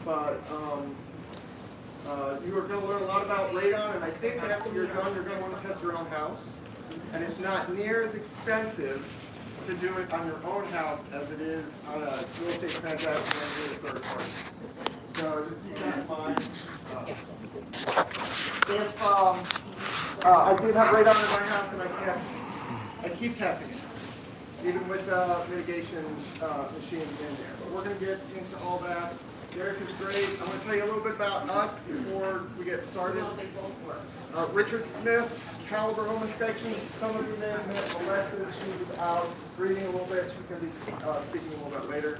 but you are going to learn a lot about radon, and I think after you're done, you're going to want to test your own house. And it's not near as expensive to do it on your own house as it is on a real estate transaction with a third party. So just keep that in mind. If I did have radon in my house, and I keep testing it, even with mitigation machines in there. But we're going to get into all that. Derek is great. I'm going to tell you a little bit about us before we get started. Richard Smith, Caliber Home Inspections. Some of you may have met Alexis. She was out reading a little bit. She's going to be speaking a little bit later.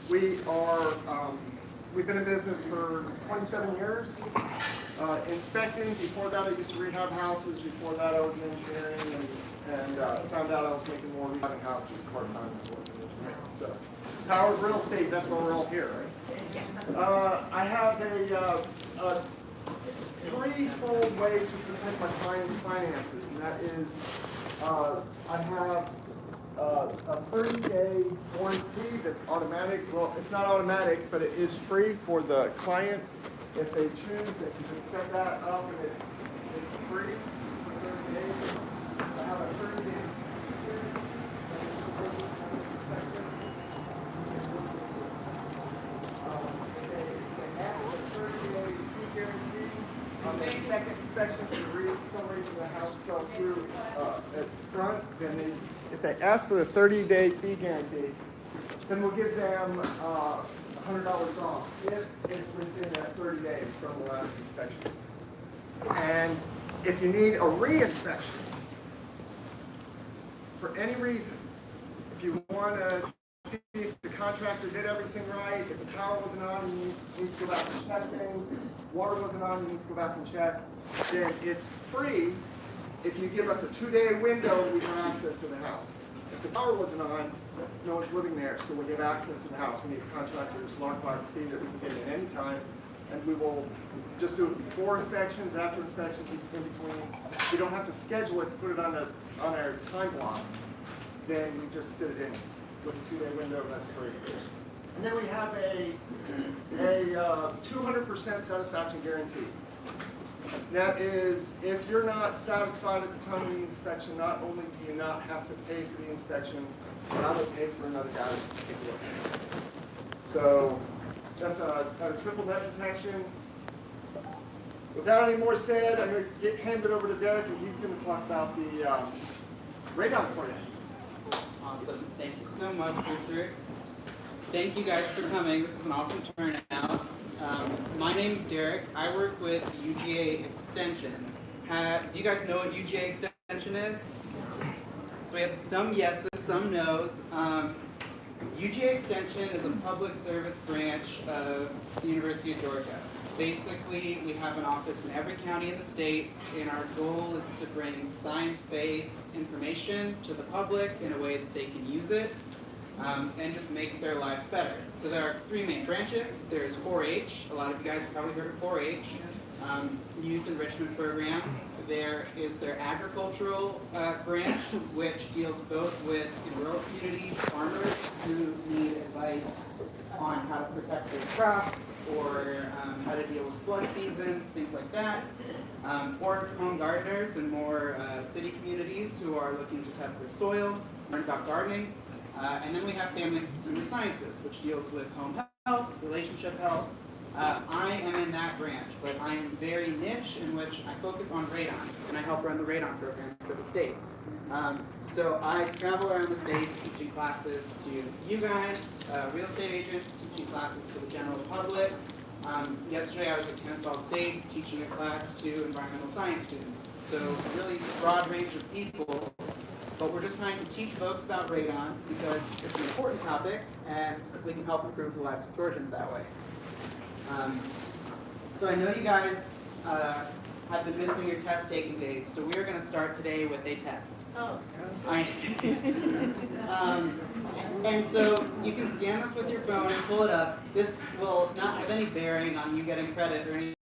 We've been in business for 27 years. Inspecting. Before that, I used to rehab houses. Before that, I was in engineering, and found out I was making more rehabbing houses part-time than I was in engineering. So, power of real estate, that's why we're all here, right? I have a threefold way to protect my clients' finances, and that is I have a 30-day warranty that's automatic. Well, it's not automatic, but it is free for the client. If they choose, they can just set that up, and it's free for 30 days. I have a 30-day on the second inspection, for some reason the house fell through at front, then if they ask for the 30-day fee guarantee, then we'll give them $100 off if it's within that 30 days from the last inspection. And if you need a re-inspection, for any reason, if you want to see if the contractor did everything right, if the power wasn't on, you need to go back and check things, if water wasn't on, you need to go back and check, then it's free. If you give us a 2-day window, we have access to the house. If the power wasn't on, no one's living there, so we have access to the house. We need a contractor's lockbox key that we can get in any time, and we will just do it before inspections, after inspections, in between. We don't have to schedule it, put it on our time block. Then we just fit it in with a 2-day window, and that's free. And then we have a 200% satisfaction guarantee. That is, if you're not satisfied at the time of the inspection, not only do you not have to pay for the inspection, but I will pay for another guy to take a look at it. So that's a triple net protection. Without any more said, I'm going to hand it over to Derek, and he's going to talk about the radon for you. Awesome. Thank you so much, Richard. Thank you guys for coming. This is an awesome turnout. My name is Derek. I work with UGA Extension. Do you guys know what UGA Extension is? So we have some yeses, some nos. UGA Extension is a public service branch of the University of Georgia. Basically, we have an office in every county in the state, and our goal is to bring science-based information to the public in a way that they can use it and just make their lives better. So there are 3 main branches. There's 4-H. A lot of you guys have probably heard of 4-H. Youth Enrichment Program. There is their agricultural branch, which deals both with rural communities, farmers who need advice on how to protect their crops or how to deal with flood seasons, things like that. Or home gardeners and more city communities who are looking to test their soil, learn about gardening. And then we have Family and Consumer Sciences, which deals with home health, relationship health. I am in that branch, but I am very niche in which I focus on radon, and I help run the radon program for the state. So I travel around the state teaching classes to you guys, real estate agents, teaching classes to the general public. Yesterday I was at Kennesaw State teaching a class to environmental science students. So a really broad range of people, but we're just trying to teach folks about radon because it's an important topic and we can help improve the lives of Georgians that way. So I know you guys have been missing your test taking days, so we are going to start today with a test. Oh. And so you can scan this with your phone and pull it up. This will not have any bearing on you getting credit or anything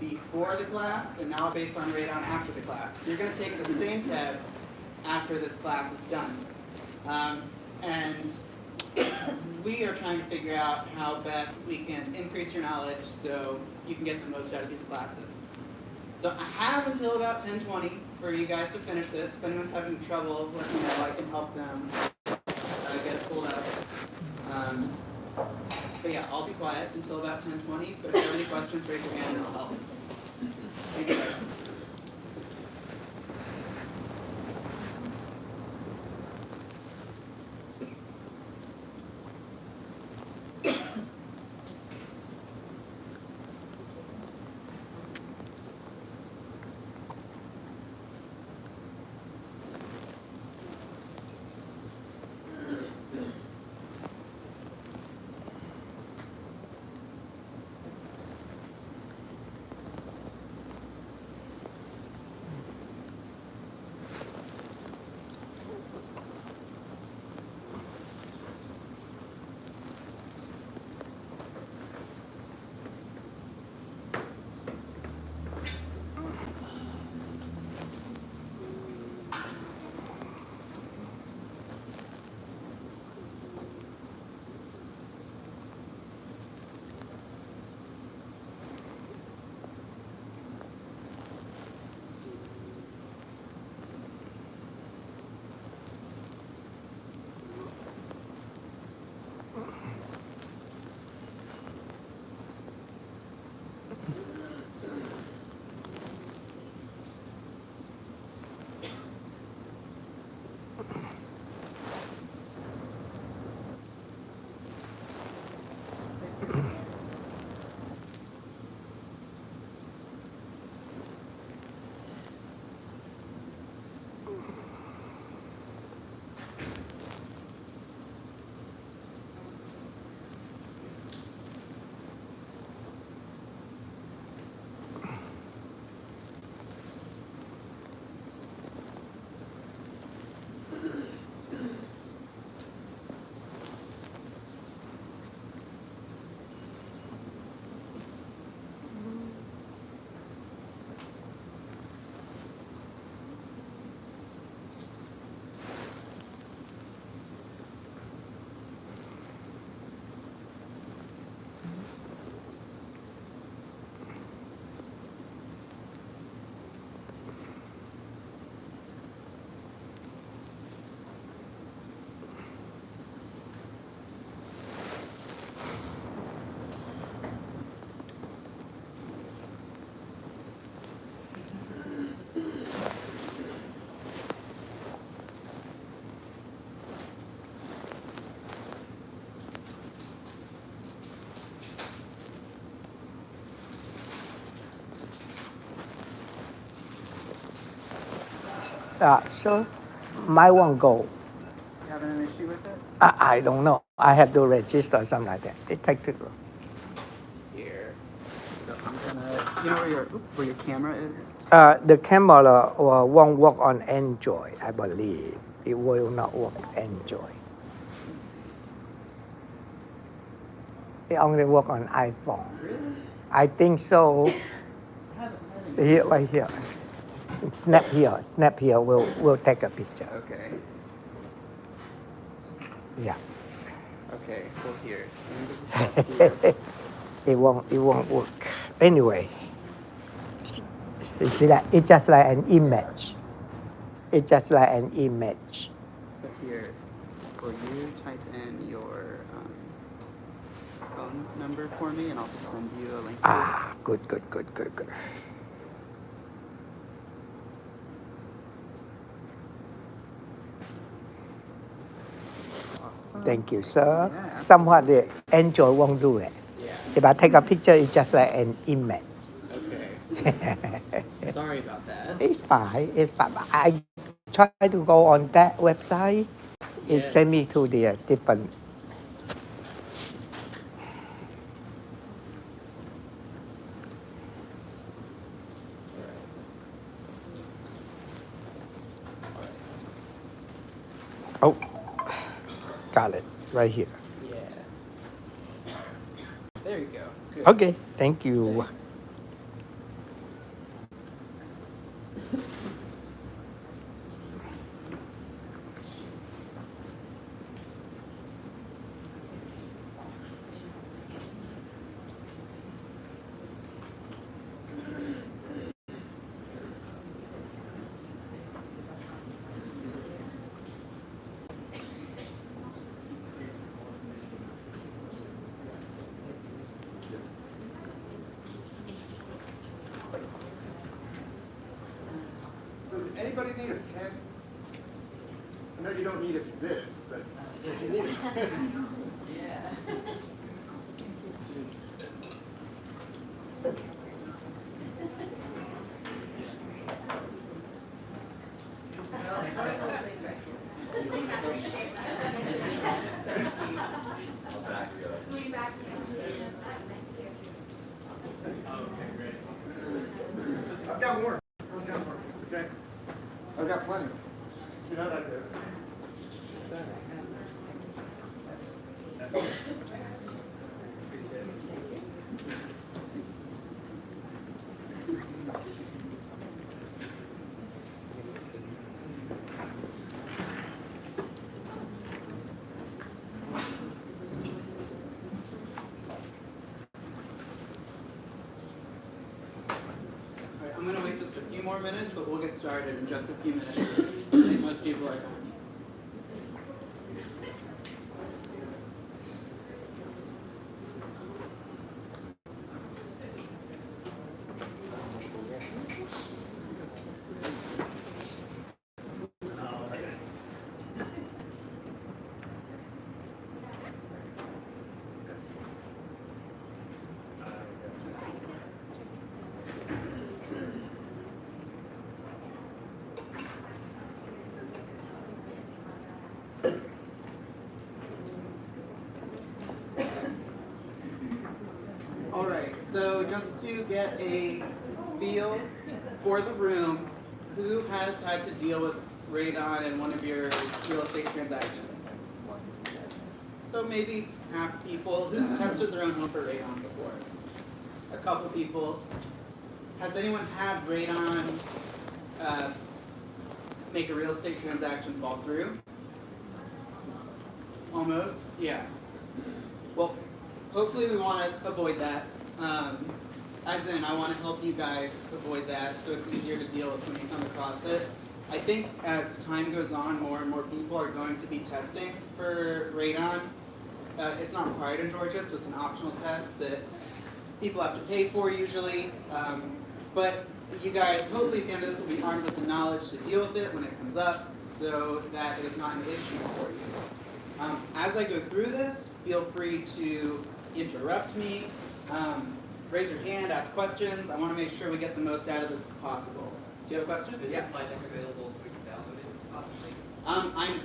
before the class, and now based on radon after the class. So you're going to take the same test after this class is done. And we are trying to figure out how best we can increase your knowledge so you can get the most out of these classes. So I have until about 10:20 for you guys to finish this. If anyone's having trouble, let me know. I can help them get it pulled up. But yeah, I'll be quiet until about 10:20. But if you have any questions, raise your hand and I'll help. Thank you guys. So my won't go. You having an issue with it? I don't know. I have to register or something like that. It takes too long. Here. So I'm gonna. You know where your camera is? The camera won't work on Android, I believe. It will not work Android. It only work on iPhone. Really? I think so. I haven't had any. Here, right here. Snap here. Snap here. We'll take a picture. Okay. Yeah. Okay. Well, here. Let me just here. It won't work. Anyway, you see that? It's just like an image. It's just like an image. So here, will you type in your phone number for me, and I'll just send you a link. Good. Awesome. Thank you, sir. Yeah. Somewhat the Android won't do it. Yeah. If I take a picture, it's just like an image. Okay. Sorry about that. It's fine. It's fine. I try to go on that website. It Yeah. sent me to the different. Oh, got it right here. Yeah. There you go. Good. Okay, thank you. Thanks. anybody need a pen? I know you don't need it for this, but if you need a pen. I've got more. Okay? I've got plenty. You know how that goes. I'm going to wait just a few more minutes, but we'll get started in just a few minutes. I think most people are done. Alright, so just to get a feel for the room, who has had to deal with radon in one of your real estate transactions? So maybe half people. Who's tested their own home for radon before? A couple people. Has anyone had radon make a real estate transaction fall through? Almost, yeah. Well, hopefully we want to avoid that. As in, I want to help you guys avoid that so it's easier to deal with when you come across it. I think as time goes on, more and more people are going to be testing for radon. It's not required in Georgia, so it's an optional test that people have to pay for usually. But you guys, hopefully at the end of this, will be armed with the knowledge to deal with it when it comes up so that it is not an issue for you. As I go through this, feel free to interrupt me, raise your hand, ask questions. I want to make sure we get the most out of this as possible. Do you have a question? Is this slide deck available so we can download it, possibly? I'm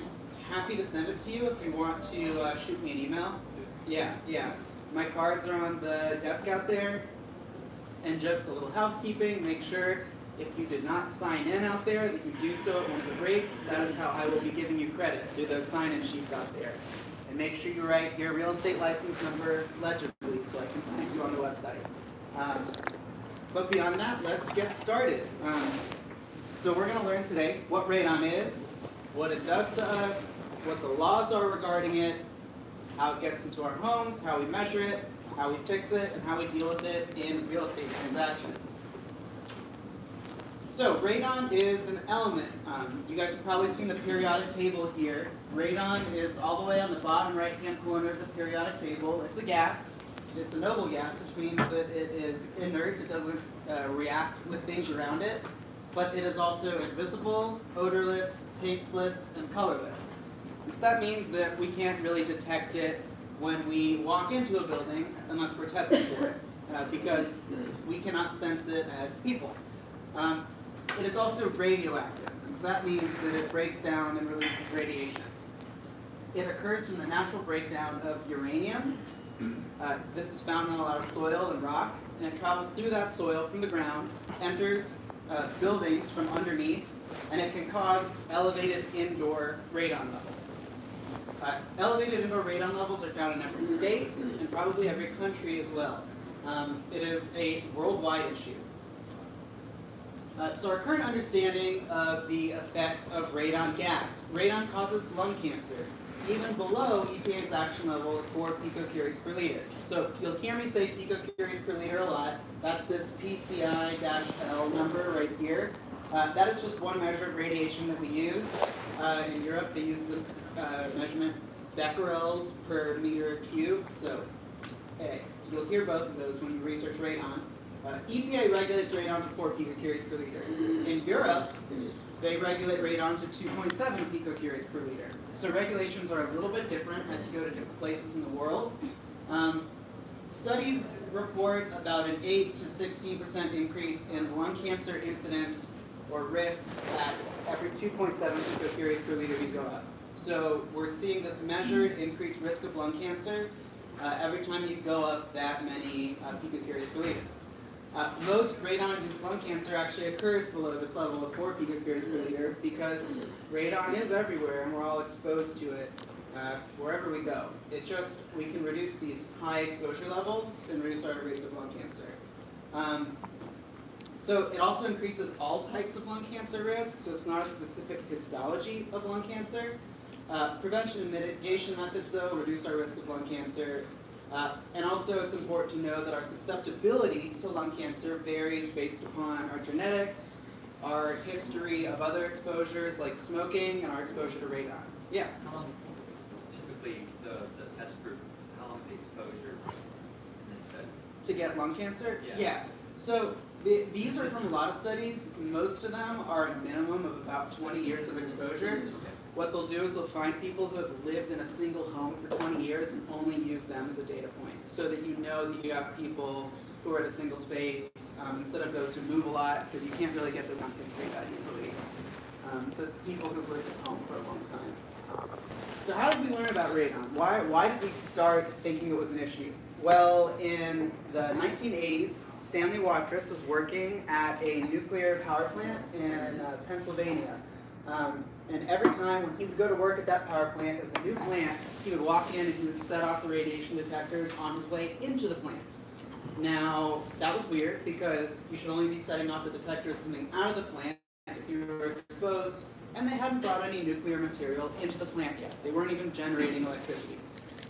happy to send it to you if you want to shoot me an email. Yeah. My cards are on the desk out there. And just a little housekeeping, make sure if you did not sign in out there that you do so at one of the breaks. That is how I will be giving you credit through those sign-in sheets out there. And make sure you write your real estate license number legibly so I can find you on the website. But beyond that, let's get started. So we're going to learn today what radon is, what it does to us, what the laws are regarding it, how it gets into our homes, how we measure it, how we fix it, and how we deal with it in real estate transactions. So radon is an element. You guys have probably seen the periodic table here. Radon is all the way on the bottom right-hand corner of the periodic table. It's a gas. It's a noble gas, which means that it is inert. It doesn't react with things around it. But it is also invisible, odorless, tasteless, and colorless. And so that means that we can't really detect it when we walk into a building unless we're testing for it, because we cannot sense it as people. It is also radioactive, so that means that it breaks down and releases radiation. It occurs from the natural breakdown of uranium. This is found in a lot of soil and rock, and it travels through that soil from the ground, enters buildings from underneath, and it can cause elevated indoor radon levels. Elevated indoor radon levels are found in every state and probably every country as well. It is a worldwide issue. So our current understanding of the effects of radon gas. Radon causes lung cancer, even below EPA's action level of 4 picocuries per liter. So you'll hear me say picocuries per liter a lot. That's this PCI-L number right here. That is just one measure of radiation that we use. In Europe, they use the measurement becquerels per meter cubed. So you'll hear both of those when you research radon. EPA regulates radon to 4 picocuries per liter. In Europe, they regulate radon to 2.7 picocuries per liter. So regulations are a little bit different as you go to different places in the world. Studies report about an 8 to 16% increase in lung cancer incidence or risk at every 2.7 picocuries per liter you go up. So we're seeing this measured increased risk of lung cancer every time you go up that many picocuries per liter. Most radon-induced lung cancer actually occurs below this level of 4 picocuries per liter because radon is everywhere and we're all exposed to it wherever we go. We can reduce these high exposure levels and reduce our rates of lung cancer. So it also increases all types of lung cancer risk, so it's not a specific histology of lung cancer. Prevention and mitigation methods, though, reduce our risk of lung cancer. And also it's important to know that our susceptibility to lung cancer varies based upon our genetics, our history of other exposures like smoking, and our exposure to radon. Yeah? How long, typically, the test group, how long is the exposure in this study? To get lung cancer? Yeah. So these are from a lot of studies. Most of them are a minimum of about 20 years of exposure. What they'll do is they'll find people who have lived in a single home for 20 years and only use them as a data point so that you know that you have people who are in a single space instead of those who move a lot because you can't really get their lung history that easily. So it's people who've lived at home for a long time. So how did we learn about radon? Why did we start thinking it was an issue? Well, in the 1980s, Stanley Watrous was working at a nuclear power plant in Pennsylvania. And every time when he would go to work at that power plant, it was a new plant, he would walk in and he would set off the radiation detectors on his way into the plant. Now, that was weird because you should only be setting off the detectors coming out of the plant if you were exposed, and they hadn't brought any nuclear material into the plant yet. They weren't even generating electricity.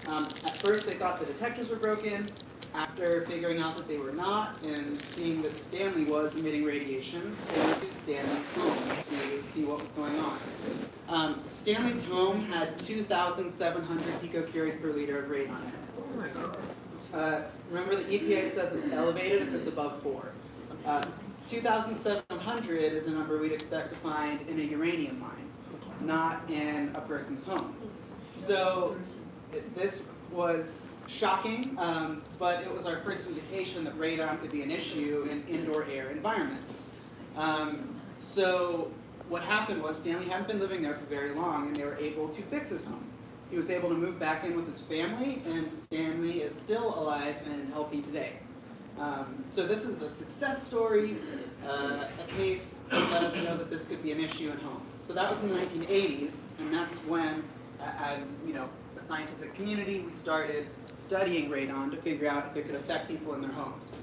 At first they thought the detectors were broken. After figuring out that they were not and seeing that Stanley was emitting radiation, they went to Stanley's home to see what was going on. Stanley's home had 2,700 picocuries per liter of radon in it. Remember the EPA says it's elevated if it's above 4. 2,700 is a number we'd expect to find in a uranium mine, not in a person's home. So this was shocking, but it was our first indication that radon could be an issue in indoor air environments. So what happened was Stanley hadn't been living there for very long, and they were able to fix his home. He was able to move back in with his family, and Stanley is still alive and healthy today. So this is a success story, a case that let us know that this could be an issue in homes. So that was in the 1980s, and that's when, as you know, the scientific community, we started studying radon to figure out if it could affect people in their homes.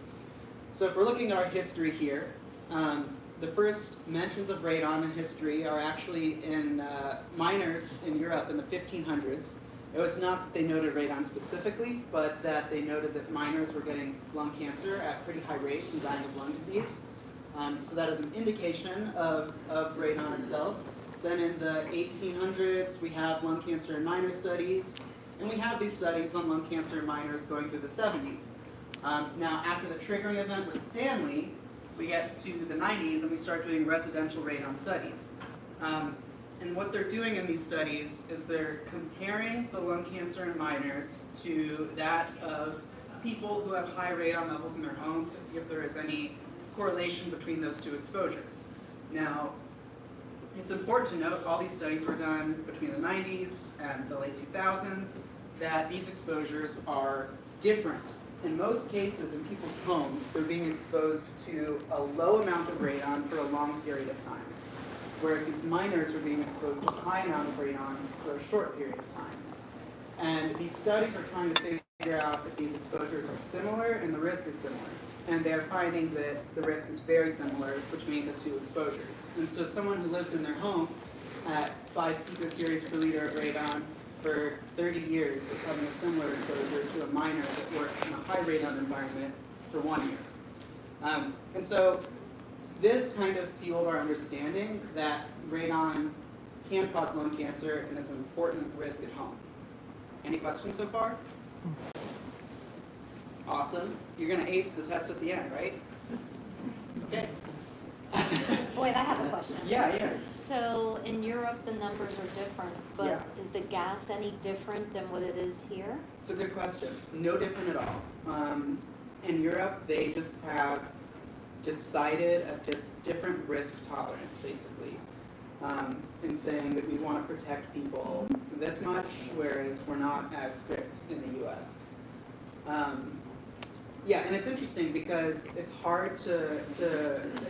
So if we're looking at our history here, the first mentions of radon in history are actually in miners in Europe in the 1500s. It was not that they noted radon specifically, but that they noted that miners were getting lung cancer at pretty high rates and dying of lung disease. So that is an indication of radon itself. Then in the 1800s, we have lung cancer in miner studies, and we have these studies on lung cancer in miners going through the 70s. Now, after the triggering event with Stanley, we get to the 90s and we start doing residential radon studies. And what they're doing in these studies is they're comparing the lung cancer in miners to that of people who have high radon levels in their homes to see if there is any correlation between those two exposures. Now, it's important to note all these studies were done between the 90s and the late 2000s, that these exposures are different. In most cases, in people's homes, they're being exposed to a low amount of radon for a long period of time, whereas these miners are being exposed to a high amount of radon for a short period of time. And these studies are trying to figure out if these exposures are similar and the risk is similar. And they're finding that the risk is very similar between the two exposures. And so someone who lives in their home at 5 picocuries per liter of radon for 30 years is having a similar exposure to a miner that works in a high radon environment for 1 year. And so this kind of fueled our understanding that radon can cause lung cancer and is an important risk at home. Any questions so far? Awesome. You're going to ace the test at the end, right? Okay. wait, I have a question. Yeah. So in Europe, the numbers are different, but Yeah. is the gas any different than what it is here? It's a good question. No different at all. In Europe, they just have decided a just different risk tolerance, basically, in saying that we want to protect people this much, whereas we're not as strict in the U.S. Yeah, and it's interesting because it's hard to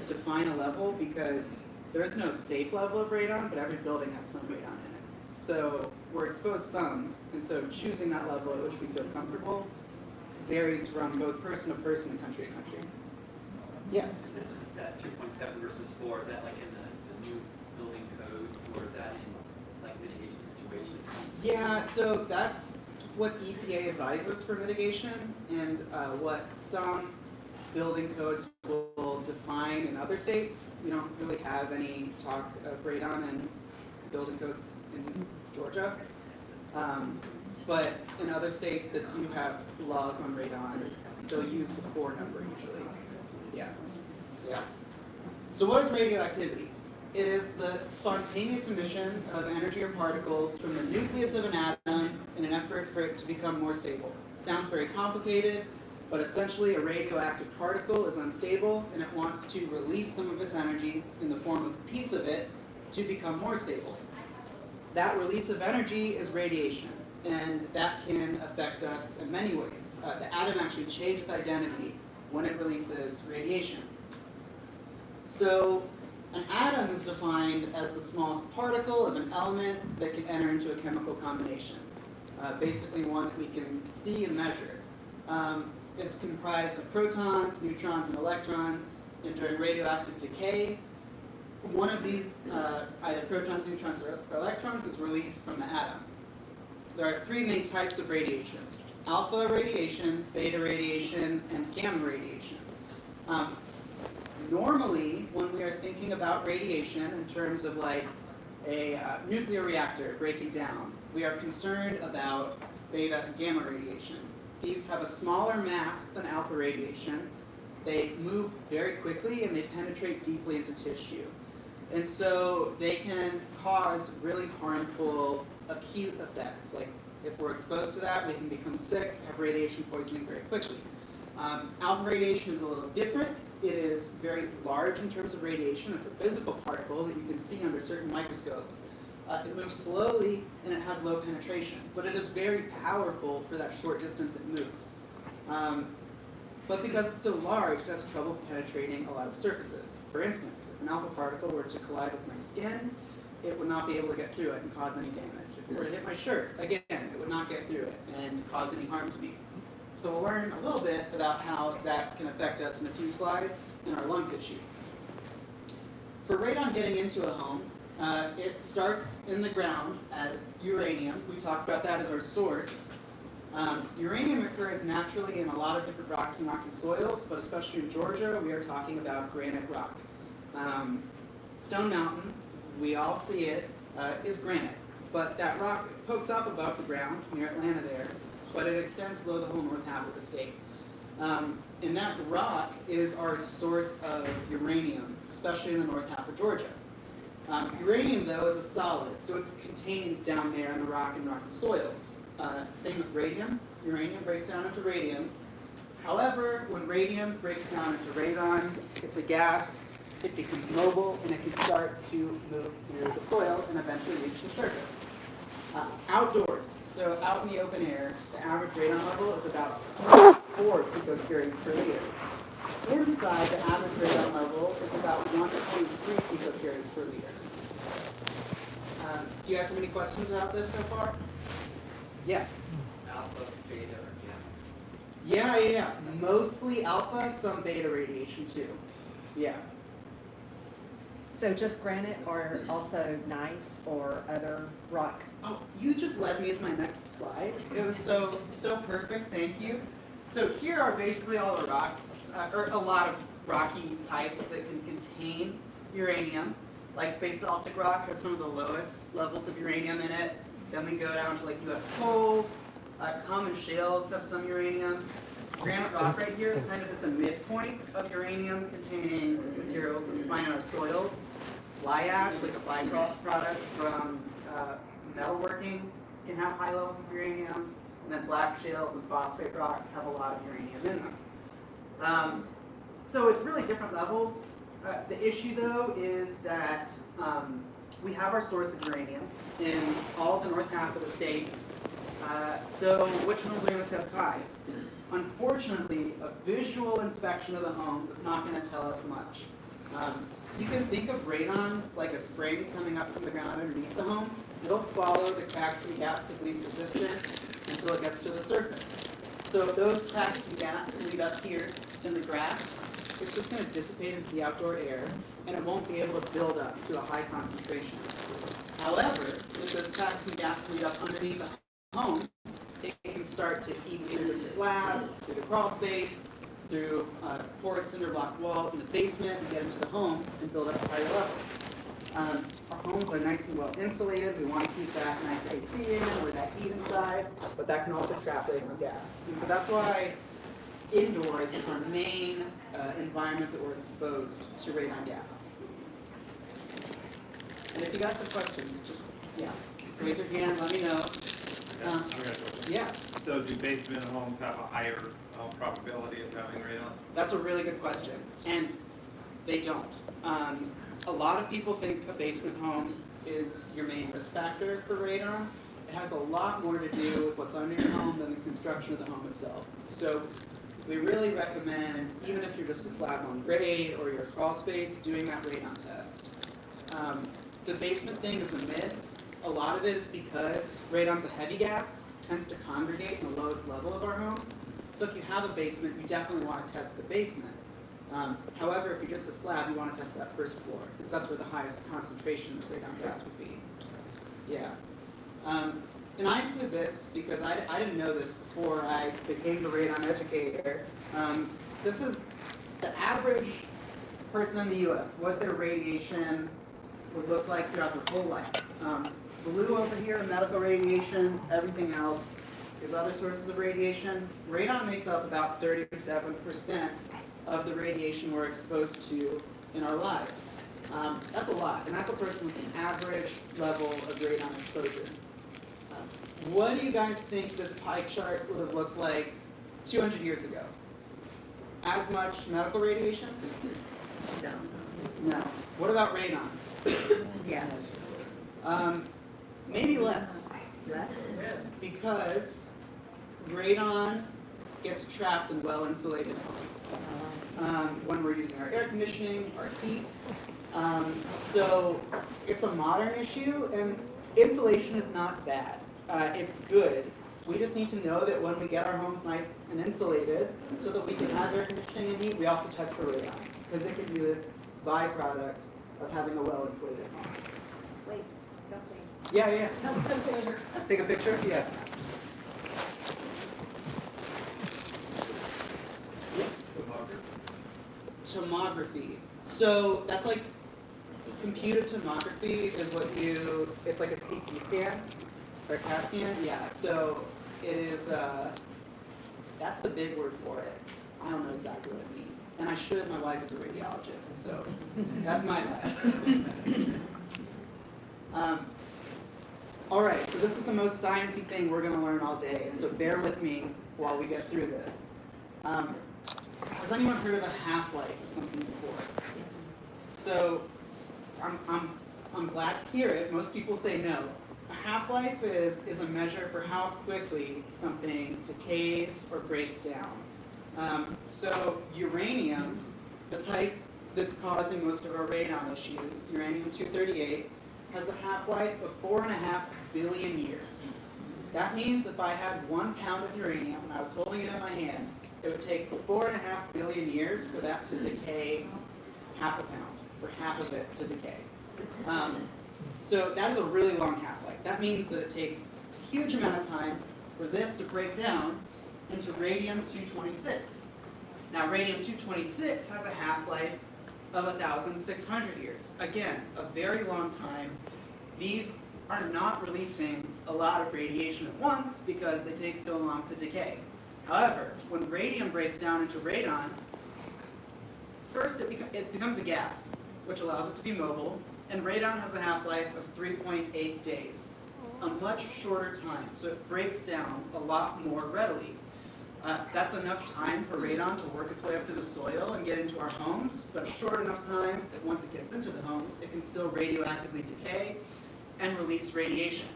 define a level because there is no safe level of radon, but every building has some radon in it. So we're exposed some, and so choosing that level at which we feel comfortable varies from both person to person and country to country. Yes? Is that 2.7 versus 4, is that like in the new building codes, or is that in like mitigation situations? Yeah, so that's what EPA advises for mitigation, and what some building codes will define in other states. We don't really have any talk of radon in building codes in Georgia. But in other states that do have laws on radon, they'll use the 4 number usually. Yeah. So what is radioactivity? It is the spontaneous emission of energy or particles from the nucleus of an atom in an effort for it to become more stable. Sounds very complicated, but essentially a radioactive particle is unstable and it wants to release some of its energy in the form of a piece of it to become more stable. That release of energy is radiation, and that can affect us in many ways. The atom actually changes identity when it releases radiation. So an atom is defined as the smallest particle of an element that can enter into a chemical combination, basically one that we can see and measure. It's comprised of protons, neutrons, and electrons, and during radioactive decay, one of these, either protons, neutrons, or electrons, is released from the atom. There are 3 main types of radiation: alpha radiation, beta radiation, and gamma radiation. Normally, when we are thinking about radiation in terms of like a nuclear reactor breaking down, we are concerned about beta and gamma radiation. These have a smaller mass than alpha radiation. They move very quickly and they penetrate deeply into tissue. And so they can cause really harmful acute effects. Like if we're exposed to that, we can become sick, have radiation poisoning very quickly. Alpha radiation is a little different. It is very large in terms of radiation. It's a physical particle that you can see under certain microscopes. It moves slowly and it has low penetration, but it is very powerful for that short distance it moves. But because it's so large, it has trouble penetrating a lot of surfaces. For instance, if an alpha particle were to collide with my skin, it would not be able to get through it and cause any damage. If it were to hit my shirt, again, it would not get through it and cause any harm to me. So we'll learn a little bit about how that can affect us in a few slides in our lung tissue. For radon getting into a home, it starts in the ground as uranium. We talked about that as our source. Uranium occurs naturally in a lot of different rocks and rocky soils, but especially in Georgia, we are talking about granite rock. Stone Mountain, we all see it, is granite, but that rock pokes up above the ground near Atlanta there, but it extends below the whole north half of the state. And that rock is our source of uranium, especially in the north half of Georgia. Uranium, though, is a solid, so it's contained down there in the rock and rocky soils. Same with radium. Uranium breaks down into radium. However, when radium breaks down into radon, it's a gas, it becomes mobile, and it can start to move through the soil and eventually reach the surface. Outdoors, so out in the open air, the average radon level is about 4 picocuries per liter. Inside, the average radon level is about 1.3 picocuries per liter. Do you guys have any questions about this so far? Yeah. Alpha, beta, or gamma? Yeah. Mostly alpha, some beta radiation too. Yeah. So just granite or also gneiss or other rock? Oh, you just led me to my next slide. It was so perfect, thank you. So here are basically all the rocks, or a lot of rocky types that can contain uranium. Like basaltic rock has some of the lowest levels of uranium in it. Then we go down to like U.S. coals. Common shales have some uranium. Granite rock right here is kind of at the midpoint of uranium-containing materials that we find in our soils. Fly ash, like a byproduct from metalworking, can have high levels of uranium, and then black shales and phosphate rock have a lot of uranium in them. So it's really different levels. The issue, though, is that we have our source of uranium in all of the north half of the state. So which homes are going to test high? Unfortunately, a visual inspection of the homes is not going to tell us much. You can think of radon like a spring coming up from the ground underneath the home. It'll follow the cracks and gaps of least resistance until it gets to the surface. So if those cracks and gaps lead up here in the grass, it's just going to dissipate into the outdoor air, and it won't be able to build up to a high concentration. However, if those cracks and gaps lead up underneath the home, it can start to eat through the slab, through the crawl space, through porous cinder block walls in the basement, and get into the home and build up higher levels. Our homes are nice and well insulated. We want to keep that nice AC in or that heat inside, but that can also trap radon gas. And so that's why indoors is our main environment that we're exposed to radon gas. And if you got some questions, just, raise your hand, let me know. Yeah. So do basement homes have a higher probability of having radon? That's a really good question, and they don't. A lot of people think a basement home is your main risk factor for radon. It has a lot more to do with what's under your home than the construction of the home itself. So we really recommend, even if you're just a slab on grade or your crawl space, doing that radon test. The basement thing is a myth. A lot of it is because radon's a heavy gas, tends to congregate in the lowest level of our home. So if you have a basement, you definitely want to test the basement. However, if you're just a slab, you want to test that first floor, because that's where the highest concentration of radon gas would be. Yeah. And I include this because I didn't know this before I became the radon educator. This is the average person in the U.S., what their radiation would look like throughout their whole life. Blue over here, medical radiation, everything else is other sources of radiation. Radon makes up about 37% of the radiation we're exposed to in our lives. That's a lot, and that's a person with an average level of radon exposure. What do you guys think this pie chart would have looked like 200 years ago? As much medical radiation? No. What about radon? Yeah. Maybe less. Because radon gets trapped in well-insulated homes when we're using our air conditioning, our heat. So it's a modern issue, and insulation is not bad. It's good. We just need to know that when we get our homes nice and insulated, so that we can have air conditioning and heat, we also test for radon, because it can be this byproduct of having a well-insulated home. Wait, don't change. Yeah. No, Take a picture? Yeah. Tomography. So that's like computed tomography is what it's like a CT scan or a CAT scan. Yeah. So it is, that's the big word for it. I don't know exactly what it means. And I should, my wife is a radiologist, so that's my bad. All right, so this is the most sciencey thing we're going to learn all day, so bear with me while we get through this. Has anyone heard of a half-life or something before? So I'm glad to hear it. Most people say no. A half-life is a measure for how quickly something decays or breaks down. So uranium, the type that's causing most of our radon issues, uranium-238, has a half-life of 4.5 billion years. That means if I had 1 pound of uranium and I was holding it in my hand, it would take 4.5 billion years for that to decay half a pound, for half of it to decay. So that is a really long half-life. That means that it takes a huge amount of time for this to break down into radium-226. Now radium-226 has a half-life of 1,600 years. Again, a very long time. These are not releasing a lot of radiation at once because they take so long to decay. However, when radium breaks down into radon, first it becomes a gas, which allows it to be mobile, and radon has a half-life of 3.8 days, a much shorter time, so it breaks down a lot more readily. That's enough time for radon to work its way up to the soil and get into our homes, but a short enough time that once it gets into the homes, it can still radioactively decay and release radiation.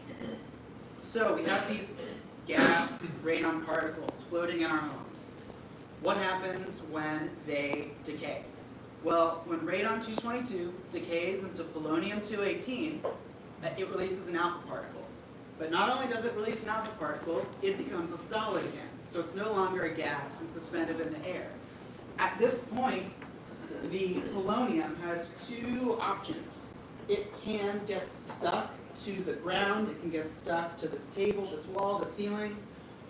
So we have these gas radon particles floating in our homes. What happens when they decay? Well, when radon-222 decays into polonium-218, it releases an alpha particle. But not only does it release an alpha particle, it becomes a solid again. So it's no longer a gas and suspended in the air. At this point, the polonium has two options. It can get stuck to the ground, it can get stuck to this table, this wall, the ceiling,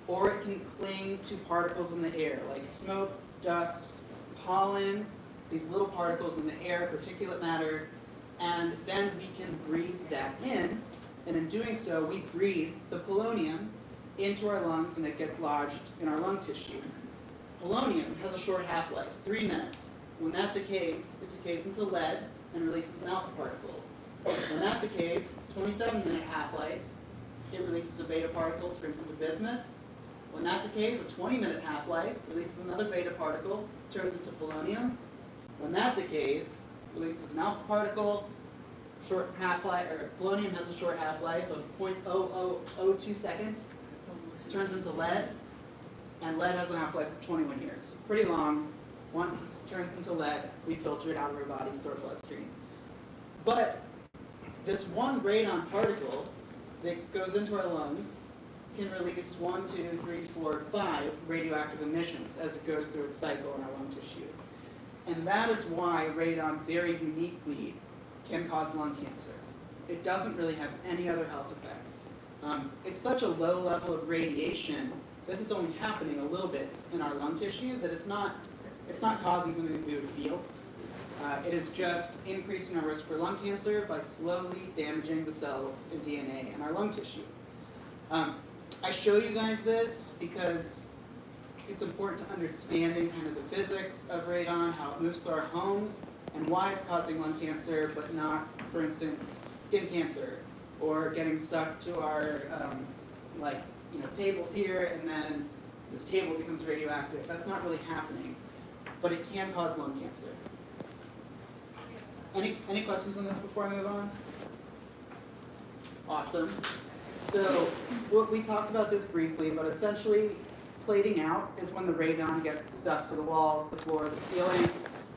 or it can cling to particles in the air, like smoke, dust, pollen, these little particles in the air, particulate matter, and then we can breathe that in, and in doing so, we breathe the polonium into our lungs and it gets lodged in our lung tissue. Polonium has a short half-life, 3 minutes. When that decays, it decays into lead and releases an alpha particle. When that decays, 27-minute half-life, it releases a beta particle, turns into bismuth. When that decays, a 20-minute half-life, releases another beta particle, turns into polonium. When that decays, releases an alpha particle, short half-life, or polonium has a short half-life of 0.0002 seconds, turns into lead, and lead has a half-life of 21 years. Pretty long. Once it turns into lead, we filter it out of our bodies through our bloodstream. But this one radon particle that goes into our lungs can release 1, 2, 3, 4, 5 radioactive emissions as it goes through its cycle in our lung tissue. And that is why radon very uniquely can cause lung cancer. It doesn't really have any other health effects. It's such a low level of radiation, this is only happening a little bit in our lung tissue, that it's not causing something that we would feel. It is just increasing our risk for lung cancer by slowly damaging the cells and DNA in our lung tissue. I show you guys this because it's important to understanding kind of the physics of radon, how it moves through our homes, and why it's causing lung cancer, but not, for instance, skin cancer, or getting stuck to our, tables here, and then this table becomes radioactive. That's not really happening, but it can cause lung cancer. Any questions on this before I move on? Awesome. So we talked about this briefly, but essentially plating out is when the radon gets stuck to the walls, the floor, the ceiling.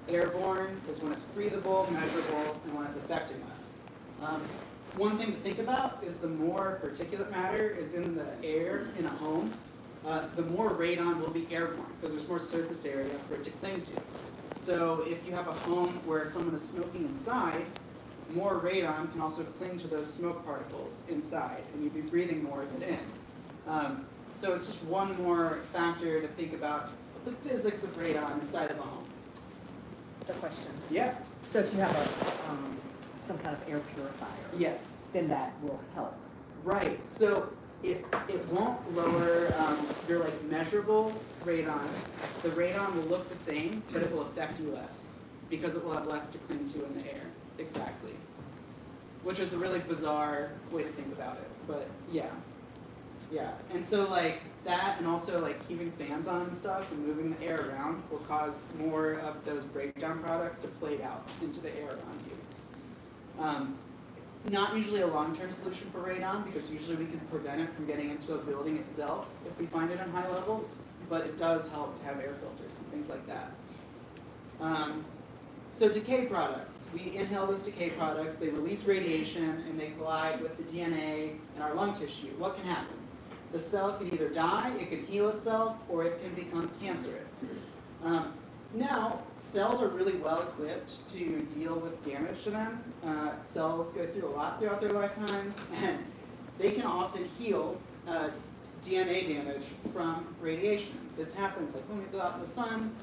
Airborne is when it's breathable, measurable, and when it's affecting us. One thing to think about is the more particulate matter is in the air in a home, the more radon will be airborne because there's more surface area for it to cling to. So if you have a home where someone is smoking inside, more radon can also cling to those smoke particles inside, and you'd be breathing more of it in. So it's just one more factor to think about the physics of radon inside of a home. The question. Yeah. So if you have some kind of air purifier, Yes. then that will help. Right. So it won't lower your measurable radon. The radon will look the same, but it will affect you less because it will have less to cling to in the air. Exactly. Which is a really bizarre way to think about it, but yeah. Yeah. And so that, and also keeping fans on and stuff and moving the air around will cause more of those breakdown products to plate out into the air around you. Not usually a long-term solution for radon because usually we can prevent it from getting into a building itself if we find it in high levels, but it does help to have air filters and things like that. So decay products. We inhale those decay products, they release radiation, and they collide with the DNA in our lung tissue. What can happen? The cell can either die, it can heal itself, or it can become cancerous. Now, cells are really well equipped to deal with damage to them. Cells go through a lot throughout their lifetimes, and they can often heal DNA damage from radiation. This happens when we go out in the sun.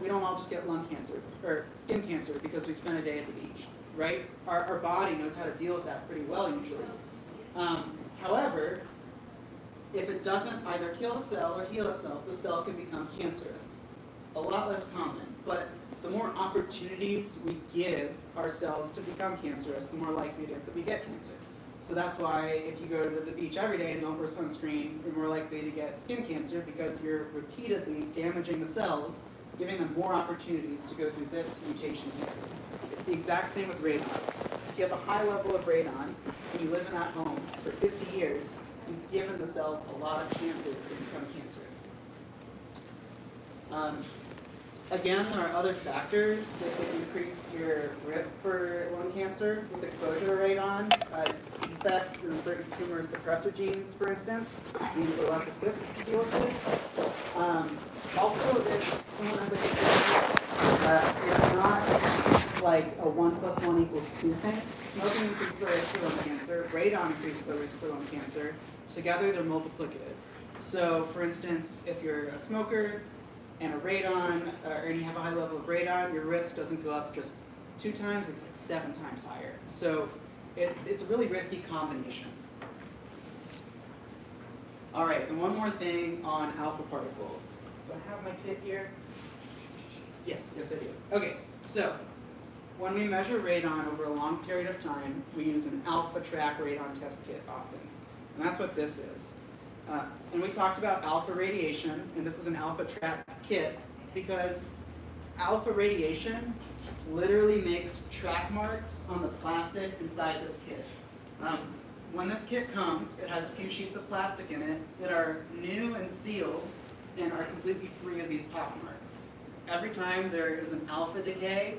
We don't all just get lung cancer or skin cancer because we spent a day at the beach, right? Our body knows how to deal with that pretty well usually. However, if it doesn't either kill the cell or heal itself, the cell can become cancerous. A lot less common, but the more opportunities we give our cells to become cancerous, the more likely it is that we get cancer. So that's why if you go to the beach every day and don't wear sunscreen, you're more likely to get skin cancer because you're repeatedly damaging the cells, giving them more opportunities to go through this mutation here. It's the exact same with radon. If you have a high level of radon and you live in that home for 50 years, you've given the cells a lot of chances to become cancerous. Again, there are other factors that can increase your risk for lung cancer with exposure to radon. Defects in certain tumor suppressor genes, for instance, means we're less equipped to deal with it. Also, if someone has a it's not like a 1 + 1 = 2 thing. Smoking increases the risk for lung cancer. Radon increases the risk for lung cancer. Together, they're multiplicative. So, for instance, if you're a smoker and a radon, and you have a high level of radon, your risk doesn't go up just 2 times, it's like 7 times higher. So it's a really risky combination. All right, and one more thing on alpha particles. Do I have my kit here? Yes, I do. Okay, so when we measure radon over a long period of time, we use an alpha track radon test kit often. And that's what this is. And we talked about alpha radiation, and this is an alpha track kit because alpha radiation literally makes track marks on the plastic inside this kit. When this kit comes, it has a few sheets of plastic in it that are new and sealed and are completely free of these pock marks. Every time there is an alpha decay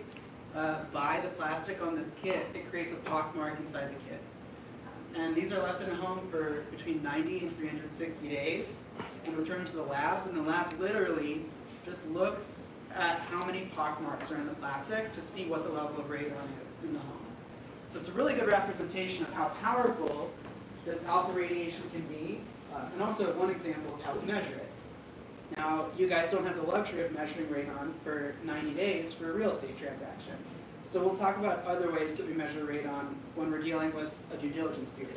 by the plastic on this kit, it creates a pock mark inside the kit. And these are left in a home for between 90 and 360 days and returned to the lab. And the lab literally just looks at how many pock marks are in the plastic to see what the level of radon is in the home. So it's a really good representation of how powerful this alpha radiation can be, and also one example of how we measure it. Now, you guys don't have the luxury of measuring radon for 90 days for a real estate transaction. So we'll talk about other ways that we measure radon when we're dealing with a due diligence period.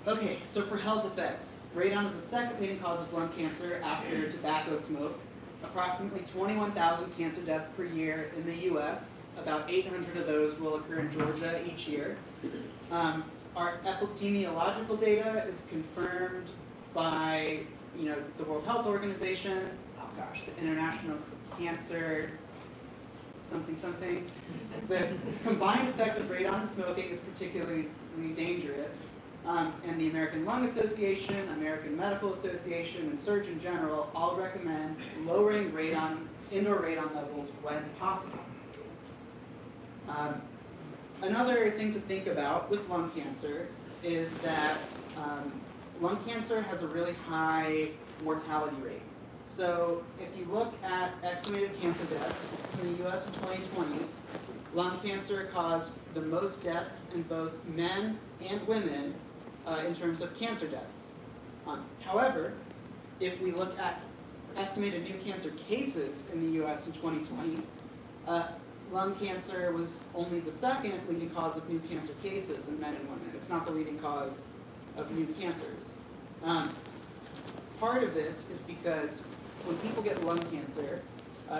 Okay, so for health effects, radon is the second leading cause of lung cancer after tobacco smoke. Approximately 21,000 cancer deaths per year in the US. About 800 of those will occur in Georgia each year. Our epidemiological data is confirmed by the World Health Organization, the International Cancer something. The combined effect of radon and smoking is particularly dangerous. And the American Lung Association, American Medical Association, and Surgeon General all recommend lowering indoor radon levels when possible. Another thing to think about with lung cancer is that lung cancer has a really high mortality rate. So if you look at estimated cancer deaths in the US in 2020, lung cancer caused the most deaths in both men and women in terms of cancer deaths. However, if we look at estimated new cancer cases in the US in 2020, lung cancer was only the second leading cause of new cancer cases in men and women. It's not the leading cause of new cancers. Part of this is because when people get lung cancer,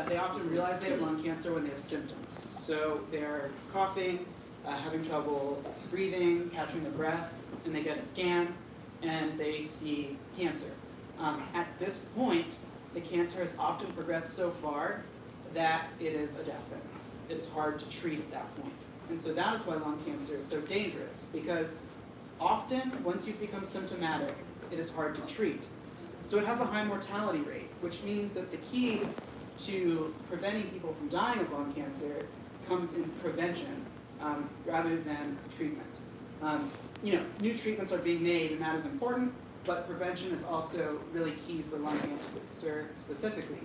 they often realize they have lung cancer when they have symptoms. So they're coughing, having trouble breathing, catching their breath, and they get a scan, and they see cancer. At this point, the cancer has often progressed so far that it is a death sentence. It is hard to treat at that point. And so that is why lung cancer is so dangerous, because often, once you've become symptomatic, it is hard to treat. So it has a high mortality rate, which means that the key to preventing people from dying of lung cancer comes in prevention rather than treatment. New treatments are being made, and that is important, but prevention is also really key for lung cancer specifically.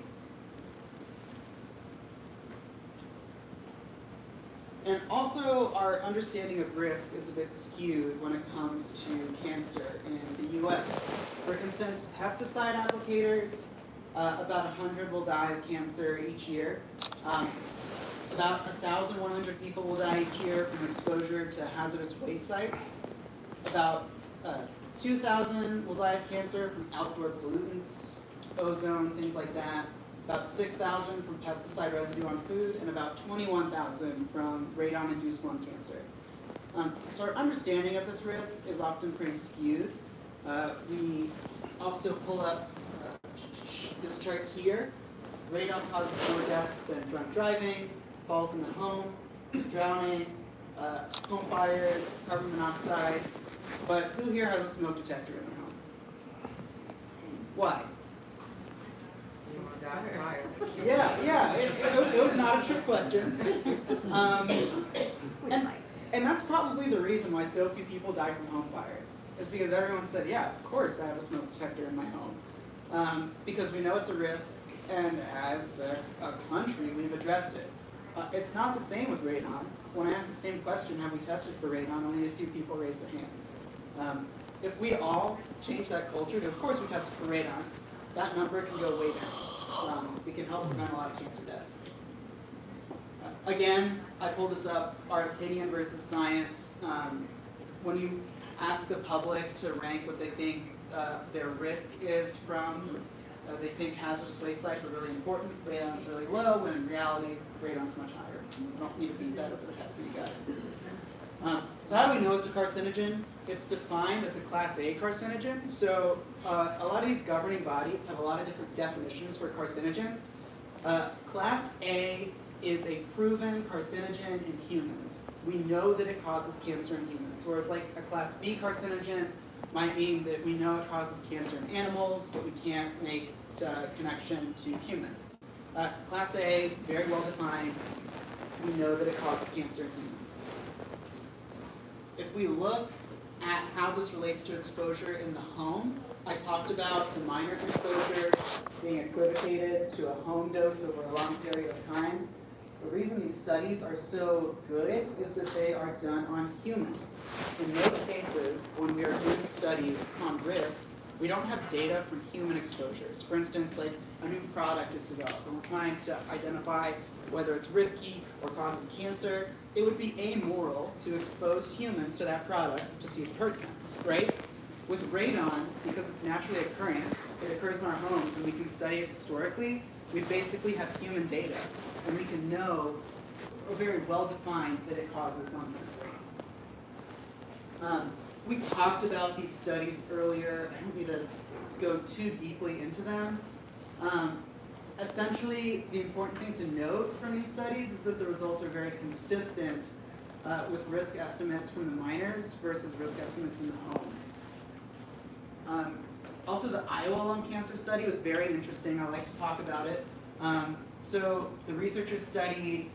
And also, our understanding of risk is a bit skewed when it comes to cancer in the US. For instance, pesticide applicators, about 100 will die of cancer each year. About 1,100 people will die each year from exposure to hazardous waste sites. About 2,000 will die of cancer from outdoor pollutants, ozone, things like that. About 6,000 from pesticide residue on food, and about 21,000 from radon-induced lung cancer. So our understanding of this risk is often pretty skewed. We also pull up this chart here. Radon causes more deaths than drunk driving, falls in the home, drowning, home fires, carbon monoxide. But who here has a smoke detector in their home? Why? Yeah, it was not a trick question. And that's probably the reason why so few people die from home fires. Is because everyone said, yeah, of course I have a smoke detector in my home. Because we know it's a risk, and as a country, we've addressed it. It's not the same with radon. When I asked the same question, have we tested for radon, only a few people raised their hands. If we all change that culture to, of course we tested for radon, that number can go way down. It can help prevent a lot of cancer death. Again, I pulled this up, our opinion versus science. When you ask the public to rank what they think their risk is from, they think hazardous waste sites are really important, radon's really low, when in reality, radon's much higher. I don't need to beat that over the head for you guys. So how do we know it's a carcinogen? It's defined as a Class A carcinogen. So a lot of these governing bodies have a lot of different definitions for carcinogens. Class A is a proven carcinogen in humans. We know that it causes cancer in humans. Whereas like a Class B carcinogen might mean that we know it causes cancer in animals, but we can't make the connection to humans. Class A, very well defined. We know that it causes cancer in humans. If we look at how this relates to exposure in the home, I talked about the minor's exposure being equivocated to a home dose over a long period of time. The reason these studies are so good is that they are done on humans. In most cases, when we are doing studies on risk, we don't have data from human exposures. For instance, like a new product is developed and we're trying to identify whether it's risky or causes cancer. It would be amoral to expose humans to that product to see if it hurts them, right? With radon, because it's naturally occurring, it occurs in our homes and we can study it historically, we basically have human data and we can know, or very well defined, that it causes lung cancer. We talked about these studies earlier. I don't need to go too deeply into them. Essentially, the important thing to note from these studies is that the results are very consistent with risk estimates from the minors versus risk estimates in the home. Also, the Iowa lung cancer study was very interesting. I like to talk about it. So the researchers studied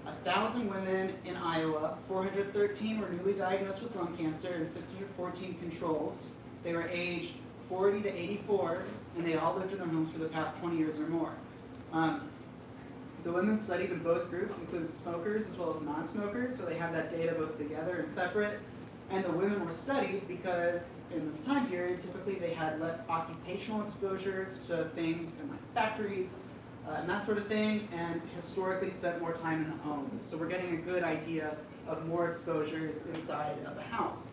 1,000 women in Iowa. 413 were newly diagnosed with lung cancer and 614 controls. They were aged 40 to 84, and they all lived in their homes for the past 20 years or more. The women studied in both groups included smokers as well as non-smokers, so they have that data both together and separate. And the women were studied because in this time period, typically they had less occupational exposures to things in like factories and that sort of thing, and historically spent more time in the home. So we're getting a good idea of more exposures inside of the house.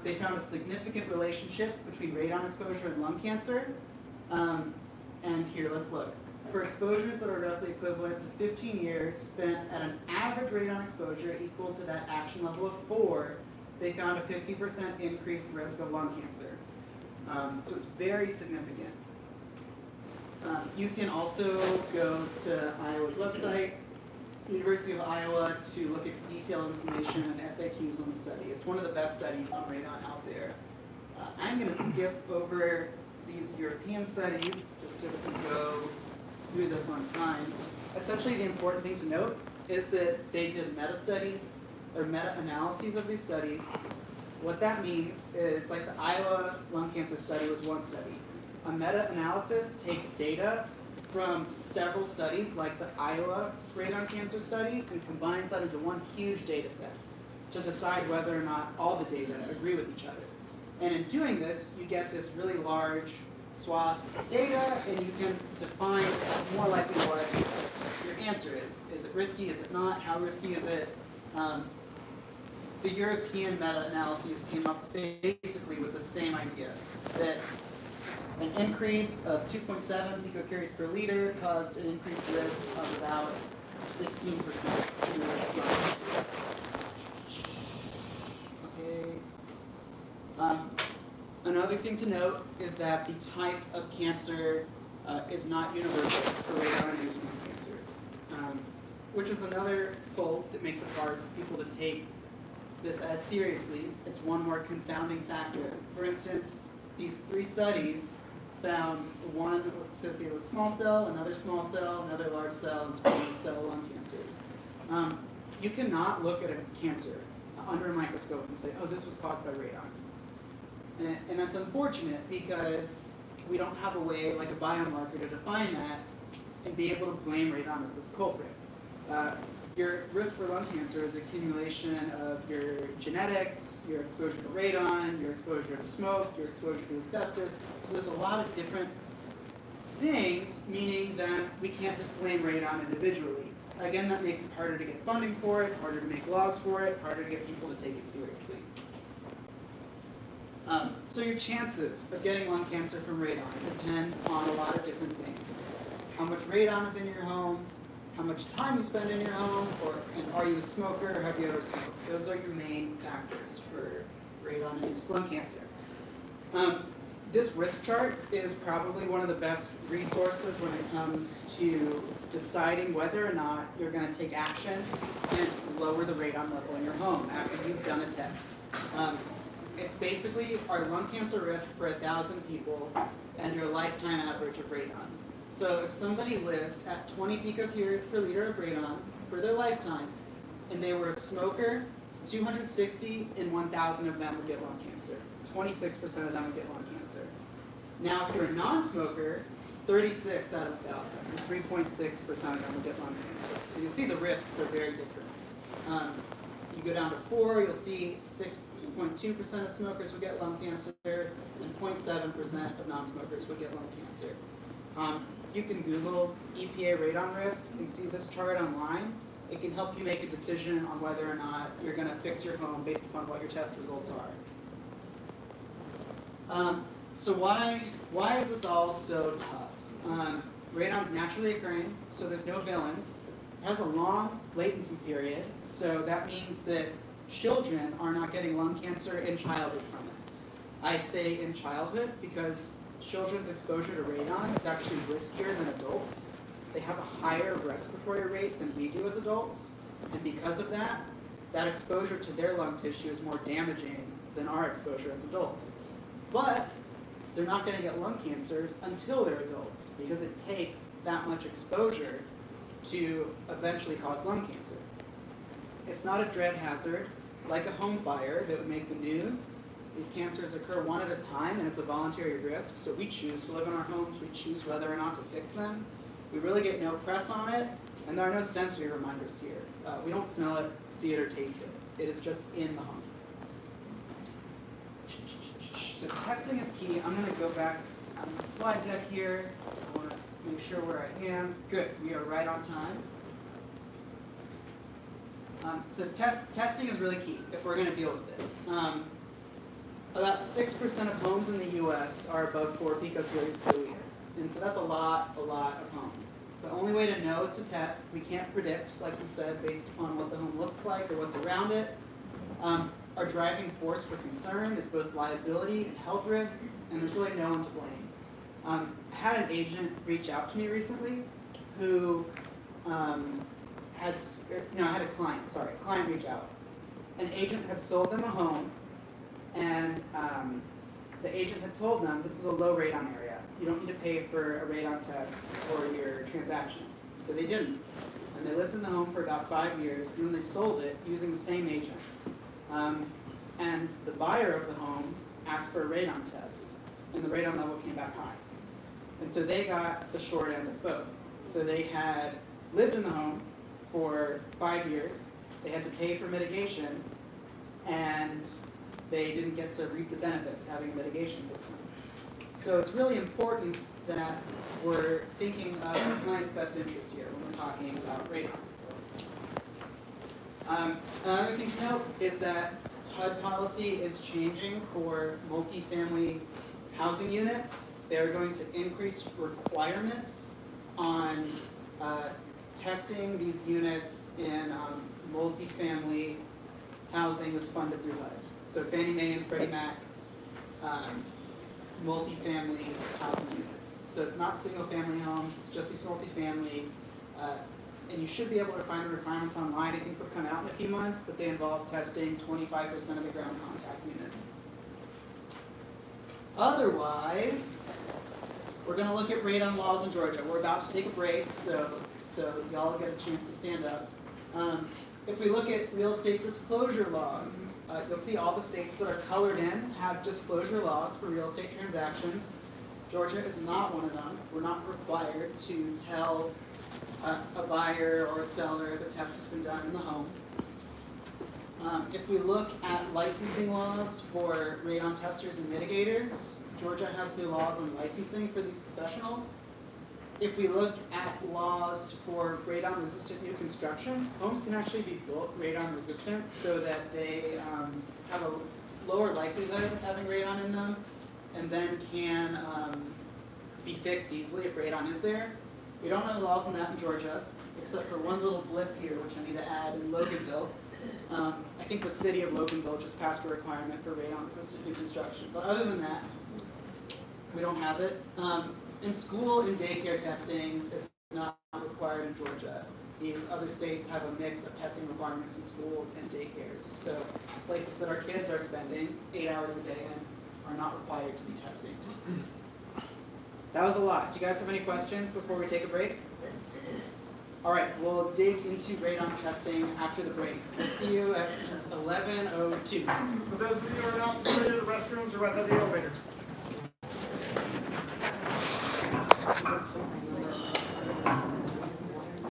They found a significant relationship between radon exposure and lung cancer. And here, let's look. For exposures that are roughly equivalent to 15 years spent at an average radon exposure equal to that action level of 4, they found a 50% increased risk of lung cancer. So it's very significant. You can also go to Iowa's website, University of Iowa, to look at detailed information and FAQs on the study. It's one of the best studies on radon out there. I'm going to skip over these European studies just so we can go through this on time. Essentially, the important thing to note is that they did meta-studies or meta-analyses of these studies. What that means is, like the Iowa lung cancer study was one study. A meta-analysis takes data from several studies, like the Iowa radon cancer study, and combines that into one huge data set to decide whether or not all the data agree with each other. And in doing this, you get this really large swath of data, and you can define more likely what your answer is. Is it risky? Is it not? How risky is it? the European meta-analyses came up basically with the same idea, that an increase of 2.7 picocuries per liter caused an increased risk of about 16%. Okay. Another thing to note is that the type of cancer is not universal for radon-induced lung cancers, which is another fault that makes it hard for people to take this as seriously. It's one more confounding factor. For instance, these 3 studies found one was associated with small cell, another small cell, another large cell, and squamous cell lung cancers. You cannot look at a cancer under a microscope and say, oh, this was caused by radon. And that's unfortunate because we don't have a way, like a biomarker, to define that and be able to blame radon as this culprit. Your risk for lung cancer is accumulation of your genetics, your exposure to radon, your exposure to smoke, your exposure to asbestos. So there's a lot of different things, meaning that we can't just blame radon individually. Again, that makes it harder to get funding for it, harder to make laws for it, harder to get people to take it seriously. So your chances of getting lung cancer from radon depend on a lot of different things. How much radon is in your home, how much time you spend in your home, and are you a smoker or have you ever smoked? Those are your main factors for radon-induced lung cancer. This risk chart is probably one of the best resources when it comes to deciding whether or not you're going to take action and lower the radon level in your home after you've done a test. It's basically our lung cancer risk for 1,000 people and your lifetime average of radon. So if somebody lived at 20 picocuries per liter of radon for their lifetime, and they were a smoker, 260 in 1,000 of them would get lung cancer. 26% of them would get lung cancer. Now, if you're a non-smoker, 36 out of 1,000, and 3.6% of them would get lung cancer. So you see the risks are very different. You go down to 4, you'll see 6.2% of smokers would get lung cancer, and 0.7% of non-smokers would get lung cancer. You can Google EPA radon risk and see this chart online. It can help you make a decision on whether or not you're going to fix your home based upon what your test results are. So why is this all so tough? Radon's naturally occurring, so there's no valence. It has a long latency period, so that means that children are not getting lung cancer in childhood from it. I say in childhood because children's exposure to radon is actually riskier than adults. They have a higher respiratory rate than we do as adults, and because of that, that exposure to their lung tissue is more damaging than our exposure as adults. But they're not going to get lung cancer until they're adults because it takes that much exposure to eventually cause lung cancer. It's not a dread hazard like a home fire that would make the news. These cancers occur one at a time, and it's a voluntary risk, so we choose to live in our homes. We choose whether or not to fix them. We really get no press on it, and there are no sensory reminders here. We don't smell it, see it, or taste it. It is just in the home. So testing is key. I'm going to go back on the slide deck here. I want to make sure where I am. Good, we are right on time. So testing is really key if we're going to deal with this. About 6% of homes in the U.S. are above 4 picocuries per liter. And so that's a lot of homes. The only way to know is to test. We can't predict, like we said, based upon what the home looks like or what's around it. Our driving force for concern is both liability and health risk, and there's really no one to blame. I had an agent reach out to me recently who I had a client reach out. An agent had sold them a home, and the agent had told them this is a low radon area. You don't need to pay for a radon test for your transaction. So they didn't. And they lived in the home for about 5 years, and then they sold it using the same agent. And the buyer of the home asked for a radon test, and the radon level came back high. And so they got the short end of both. So they had lived in the home for 5 years, they had to pay for mitigation, and they didn't get to reap the benefits of having a mitigation system. So it's really important that we're thinking of the client's best interest here when we're talking about radon. Another thing to note is that HUD policy is changing for multifamily housing units. They're going to increase requirements on testing these units in multifamily housing that's funded through HUD. So Fannie Mae and Freddie Mac multifamily housing units. So it's not single-family homes, it's just these multifamily. And you should be able to find the requirements online. I think they'll come out in a few months, but they involve testing 25% of the ground contact units. Otherwise, we're going to look at radon laws in Georgia. We're about to take a break, so y'all get a chance to stand up. If we look at real estate disclosure laws, you'll see all the states that are colored in have disclosure laws for real estate transactions. Georgia is not one of them. We're not required to tell a buyer or a seller the test has been done in the home. If we look at licensing laws for radon testers and mitigators, Georgia has new laws on licensing for these professionals. If we look at laws for radon resistant new construction, homes can actually be built radon resistant so that they have a lower likelihood of having radon in them, and then can be fixed easily if radon is there. We don't have laws on that in Georgia, except for one little blip here, which I need to add in Loganville. I think the city of Loganville just passed a requirement for radon resistant new construction, but other than that, we don't have it. In school and daycare testing, it's not required in Georgia. These other states have a mix of testing requirements in schools and daycares. So places that our kids are spending 8 hours a day in are not required to be testing. That was a lot. Do you guys have any questions before we take a break? All right, we'll dig into radon testing after the break. We'll see you at 11:02. For those of you who are not familiar, the restrooms are right by the elevator.